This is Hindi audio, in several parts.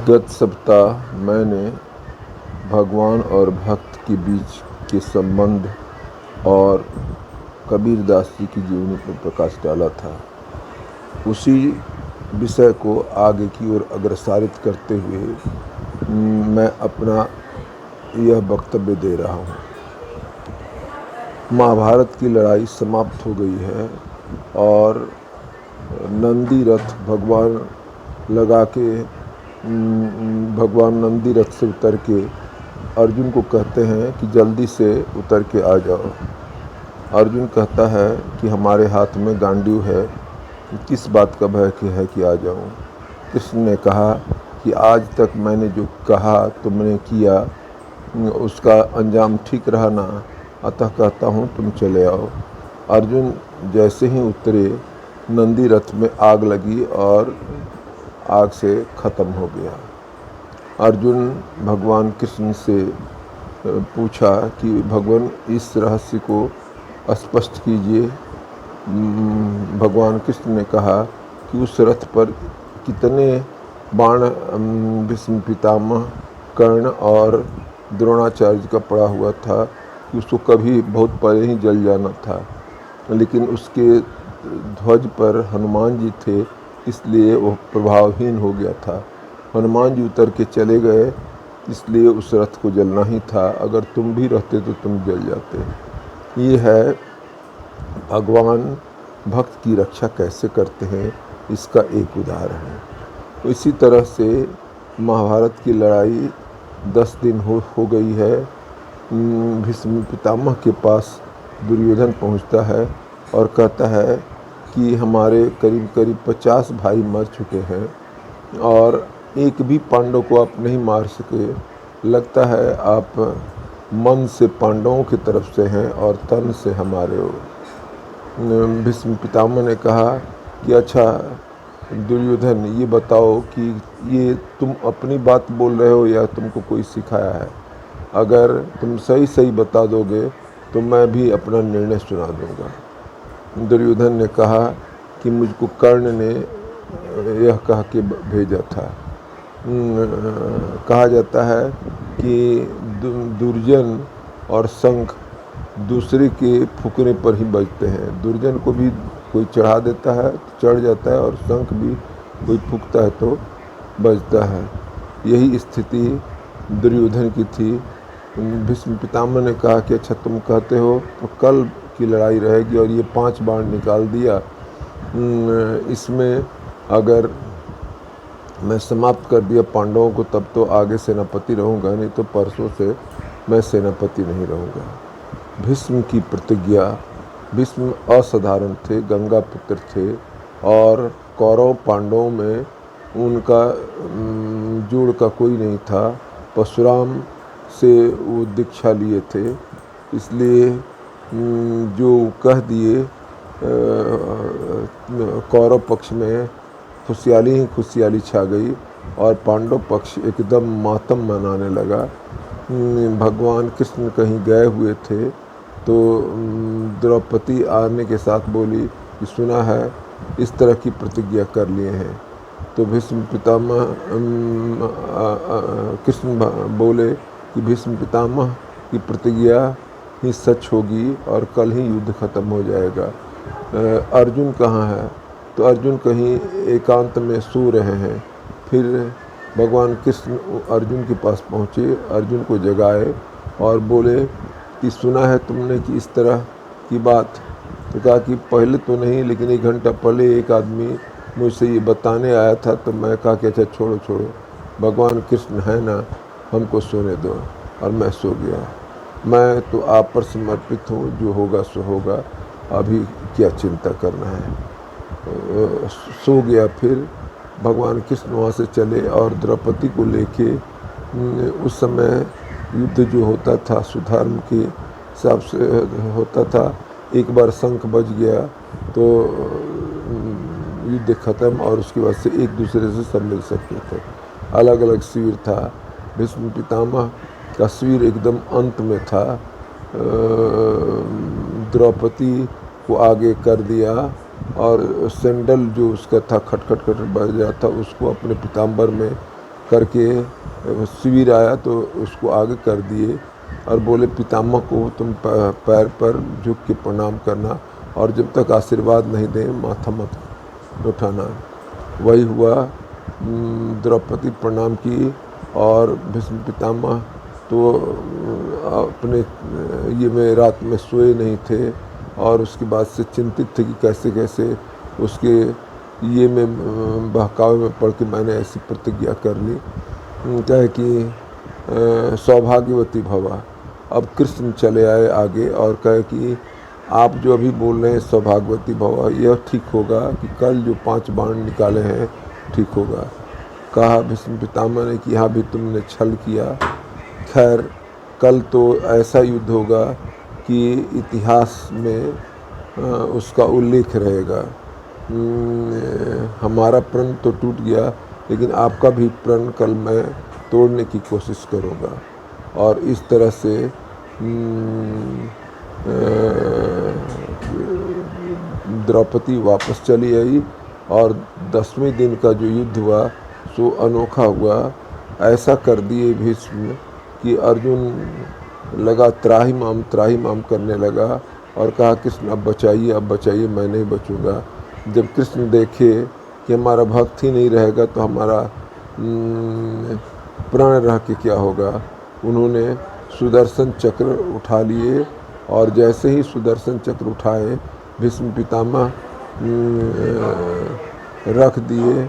गत सप्ताह मैंने भगवान और भक्त के बीच के संबंध और कबीरदास जी की जीवनी पर प्रकाश डाला था। उसी विषय को आगे की ओर अग्रसारित करते हुए मैं अपना यह वक्तव्य दे रहा हूँ। महाभारत की लड़ाई समाप्त हो गई है और नंदी रथ भगवान लगा के भगवान नंदी रथ से उतर के अर्जुन को कहते हैं कि जल्दी से उतर के आ जाओ। अर्जुन कहता है कि हमारे हाथ में गांडीव है, किस बात का भय है कि आ जाऊं। कृष्ण ने कहा कि आज तक मैंने जो कहा तुमने किया उसका अंजाम ठीक रहा ना, अतः कहता हूँ तुम चले आओ। अर्जुन जैसे ही उतरे नंदी रथ में आग लगी और आग से ख़त्म हो गया। अर्जुन भगवान कृष्ण से पूछा कि भगवान इस रहस्य को स्पष्ट कीजिए। भगवान कृष्ण ने कहा कि उस रथ पर कितने बाण भीष्म पितामह, कर्ण और द्रोणाचार्य का पड़ा हुआ था कि उसको कभी बहुत पहले ही जल जाना था, लेकिन उसके ध्वज पर हनुमान जी थे, इसलिए वो प्रभावहीन हो गया था। हनुमान जी उतर के चले गए, इसलिए उस रथ को जलना ही था। अगर तुम भी रहते तो तुम जल जाते। ये है भगवान भक्त की रक्षा कैसे करते हैं, इसका एक उदाहरण है। तो इसी तरह से महाभारत की लड़ाई 10 दिन हो गई है। भीष्म पितामह के पास दुर्योधन पहुंचता है और कहता है कि हमारे करीब करीब 50 भाई मर चुके हैं और एक भी पांडव को आप नहीं मार सके। लगता है आप मन से पांडवों की तरफ से हैं और तन से हमारे हो। भीष्म पितामह ने कहा कि अच्छा दुर्योधन, ये बताओ कि ये तुम अपनी बात बोल रहे हो या तुमको कोई सिखाया है। अगर तुम सही सही बता दोगे तो मैं भी अपना निर्णय सुना दूंगा। दुर्योधन ने कहा कि मुझको कर्ण ने यह कह के भेजा था। कहा जाता है कि दुर्जन और शंख दूसरे के फूकने पर ही बजते हैं। दुर्जन को भी कोई चढ़ा देता है तो चढ़ जाता है और शंख भी कोई फूकता है तो बजता है। यही स्थिति दुर्योधन की थी। भीष्म पितामह ने कहा कि अच्छा तुम कहते हो तो कल की लड़ाई रहेगी और ये 5 बाण निकाल दिया। इसमें अगर मैं समाप्त कर दिया पांडवों को तब तो आगे सेनापति रहूँगा, नहीं तो परसों से मैं सेनापति नहीं रहूँगा। भीष्म की प्रतिज्ञा। भीष्म असाधारण थे, गंगा पुत्र थे और कौरव पांडवों में उनका जोड़ का कोई नहीं था। परशुराम से वो दीक्षा लिए थे, इसलिए जो कह दिए कौरव पक्ष में खुशहाली ही खुशहाली छा गई और पांडव पक्ष एकदम मातम मनाने लगा। भगवान कृष्ण कहीं गए हुए थे तो द्रौपदी आने के साथ बोली कि सुना है इस तरह की प्रतिज्ञा कर लिए हैं। तो भीष्म पितामह कृष्ण बोले कि भीष्म पितामह की प्रतिज्ञा ही सच होगी और कल ही युद्ध खत्म हो जाएगा। अर्जुन कहाँ है? तो अर्जुन कहीं एकांत में सो रहे हैं। फिर भगवान कृष्ण अर्जुन के पास पहुँचे, अर्जुन को जगाए और बोले कि सुना है तुमने कि इस तरह की बात। तो कहा कि पहले तो नहीं, लेकिन 1 घंटा पहले एक आदमी मुझसे ये बताने आया था तो मैं कहा कि अच्छा छोड़ो छोड़ो, भगवान कृष्ण है ना, हमको सोने दो। और मैं सो गया। मैं तो आप पर समर्पित हूँ, जो होगा सो होगा, अभी क्या चिंता करना है। सो गया। फिर भगवान कृष्ण वहाँ से चले और द्रौपदी को लेके उस समय युद्ध जो होता था सुधर्म के हिसाब से होता था। एक बार शंख बज गया तो युद्ध खत्म और उसके बाद से एक दूसरे से सब मिल सकते थे। अलग अलग शिविर था। भीष्म पितामह का शिविर एकदम अंत में था। द्रौपदी को आगे कर दिया और सैंडल जो उसका था खटखट खट बज रहा था, उसको अपने पीताम्बर में करके शिविर आया तो उसको आगे कर दिए और बोले पितामह को तुम पैर पर झुक के प्रणाम करना और जब तक आशीर्वाद नहीं दें माथा मत उठाना। वही हुआ। द्रौपदी प्रणाम की और भीष्म पितामह तो अपने ये में रात में सोए नहीं थे और उसके बाद से चिंतित थे कि कैसे कैसे उसके ये में बहकावे में पड़ के मैंने ऐसी प्रतिज्ञा कर ली क्या कि सौभाग्यवती भवा। अब कृष्ण चले आए आगे और कहे कि आप जो अभी बोल रहे हैं सौभाग्यवती भवा, यह ठीक होगा कि कल जो 5 बाण निकाले हैं ठीक होगा। कहा भीष्म पितामह ने कि हाँ भी तुमने छल किया, खैर कल तो ऐसा युद्ध होगा कि इतिहास में उसका उल्लेख रहेगा। हमारा प्रण तो टूट गया लेकिन आपका भी प्रण कल मैं तोड़ने की कोशिश करूँगा। और इस तरह से द्रौपदी वापस चली आई और 10वें दिन का जो युद्ध हुआ सो अनोखा हुआ। ऐसा कर दिए भीष्म कि अर्जुन लगा त्राहिमाम करने लगा और कहा कृष्ण अब बचाइए मैं नहीं बचूंगा। जब कृष्ण देखे कि हमारा भक्त ही नहीं रहेगा तो हमारा प्राण रह के क्या होगा, उन्होंने सुदर्शन चक्र उठा लिए और जैसे ही सुदर्शन चक्र उठाए भीष्म पितामह रख दिए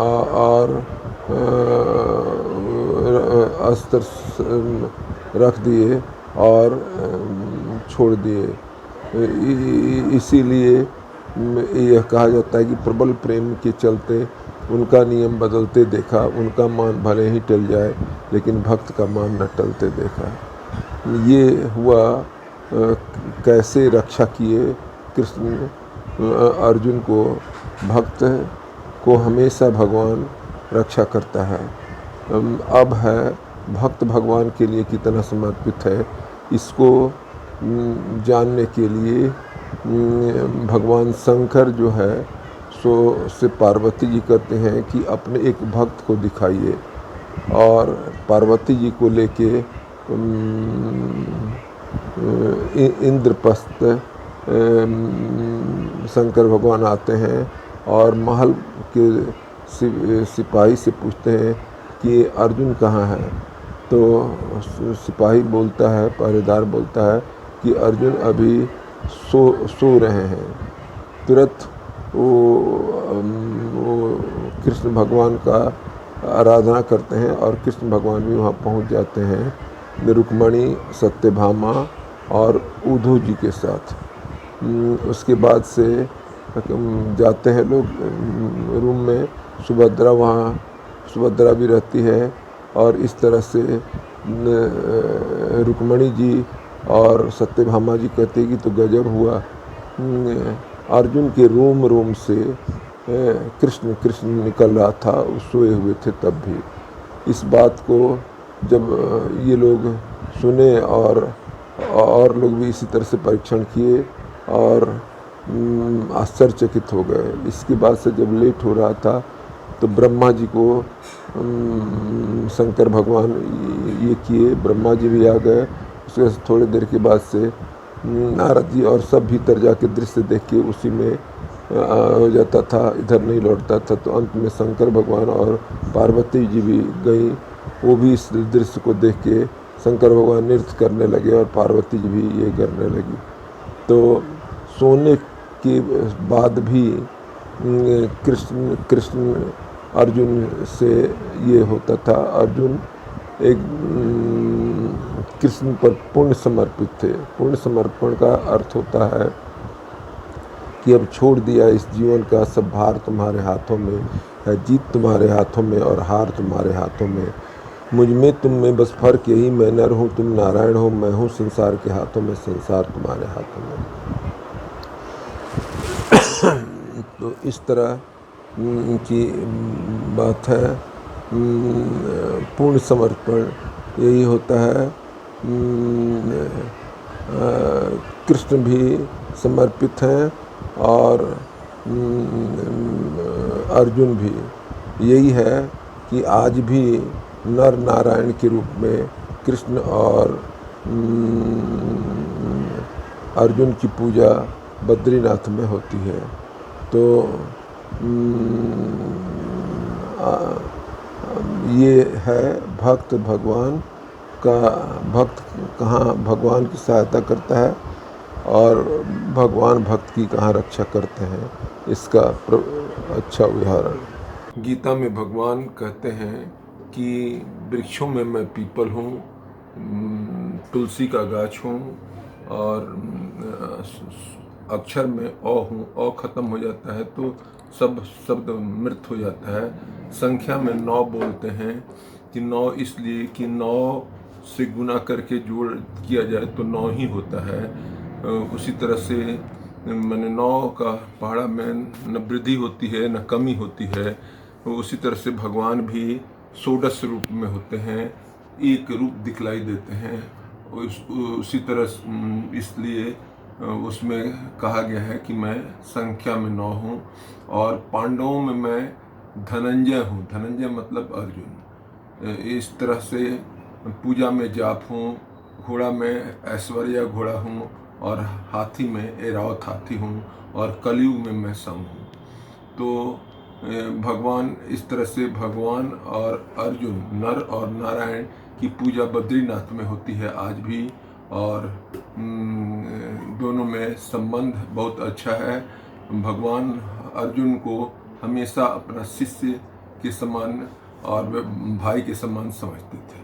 और अस्त्र रख दिए और छोड़ दिए। इसीलिए यह कहा जाता है कि प्रबल प्रेम के चलते उनका नियम बदलते देखा, उनका मान भले ही टल जाए लेकिन भक्त का मान न टलते देखा। ये हुआ कैसे रक्षा किए कृष्ण अर्जुन को। भक्त को हमेशा भगवान रक्षा करता है। अब है भक्त भगवान के लिए कितना समर्पित है, इसको जानने के लिए भगवान शंकर जो है सो से पार्वती जी कहते हैं कि अपने एक भक्त को दिखाइए और पार्वती जी को लेके इंद्रप्रस्थ शंकर भगवान आते हैं और महल के सिपाही से पूछते हैं कि अर्जुन कहाँ है। तो सिपाही बोलता है, पहरेदार बोलता है कि अर्जुन अभी सो रहे हैं। तुरंत वो कृष्ण भगवान का आराधना करते हैं और कृष्ण भगवान भी वहाँ पहुँच जाते हैं रुक्मणी, सत्यभामा और उद्धव जी के साथ। उसके बाद से जाते हैं लोग रूम में, सुभद्रा भी रहती है और इस तरह से रुक्मणी जी और सत्यभामा जी कहते हैं कि तो गजब हुआ। अर्जुन के रोम से कृष्ण निकल रहा था, सोए हुए थे तब भी। इस बात को जब ये लोग सुने और लोग भी इसी तरह से परीक्षण किए और आश्चर्यचकित हो गए। इसके बाद से जब लेट हो रहा था तो ब्रह्मा जी को शंकर भगवान ये किए, ब्रह्मा जी भी आ गए। उसके थोड़ी देर के बाद से नारद जी और सब भीतर जाके दृश्य देख के उसी में हो जाता था, इधर नहीं लौटता था। तो अंत में शंकर भगवान और पार्वती जी भी गई, वो भी इस दृश्य को देख के शंकर भगवान नृत्य करने लगे और पार्वती जी भी ये करने लगी। तो सोने के बाद भी कृष्ण अर्जुन से ये होता था। अर्जुन एक कृष्ण पर पूर्ण समर्पित थे। पूर्ण समर्पण का अर्थ होता है कि अब छोड़ दिया इस जीवन का सब भार तुम्हारे हाथों में है, जीत तुम्हारे हाथों में और हार तुम्हारे हाथों में। मुझ में तुम में बस फर्क यही, मैं नर हूँ तुम नारायण हो, मैं हूँ संसार के हाथों में, संसार तुम्हारे हाथों में। तो इस तरह की बात है। पूर्ण समर्पण यही होता है। कृष्ण भी समर्पित हैं और अर्जुन भी। यही है कि आज भी नर नारायण के रूप में कृष्ण और अर्जुन की पूजा बद्रीनाथ में होती है। तो ये है भक्त भगवान का, भक्त कहाँ भगवान की सहायता करता है और भगवान भक्त की कहाँ रक्षा करते हैं, इसका अच्छा उदाहरण। गीता में भगवान कहते हैं कि वृक्षों में मैं पीपल हूँ, तुलसी का गाछ हूँ, और अक्षर में अ हूँ, अ खत्म हो जाता है तो सब शब्द मृत हो जाता है। संख्या में 9 बोलते हैं कि 9 इसलिए कि 9 से गुना करके जोड़ किया जाए तो 9 ही होता है। उसी तरह से मैंने 9 का पहाड़ा में न वृद्धि होती है न कमी होती है। उसी तरह से भगवान भी षोडश रूप में होते हैं, एक रूप दिखलाई देते हैं। उसी तरह इसलिए उसमें कहा गया है कि मैं संख्या में 9 हूँ, और पांडवों में मैं धनंजय हूँ। धनंजय मतलब अर्जुन। इस तरह से पूजा में जाप हूँ, घोड़ा में ऐश्वर्या घोड़ा हूँ, और हाथी में ऐरावत हाथी हूँ, और कलयुग में मैं सम हूँ। तो भगवान इस तरह से भगवान और अर्जुन, नर और नारायण की पूजा बद्रीनाथ में होती है आज भी, और दोनों में संबंध बहुत अच्छा है। भगवान अर्जुन को हमेशा अपना शिष्य के समान और भाई के समान समझते थे।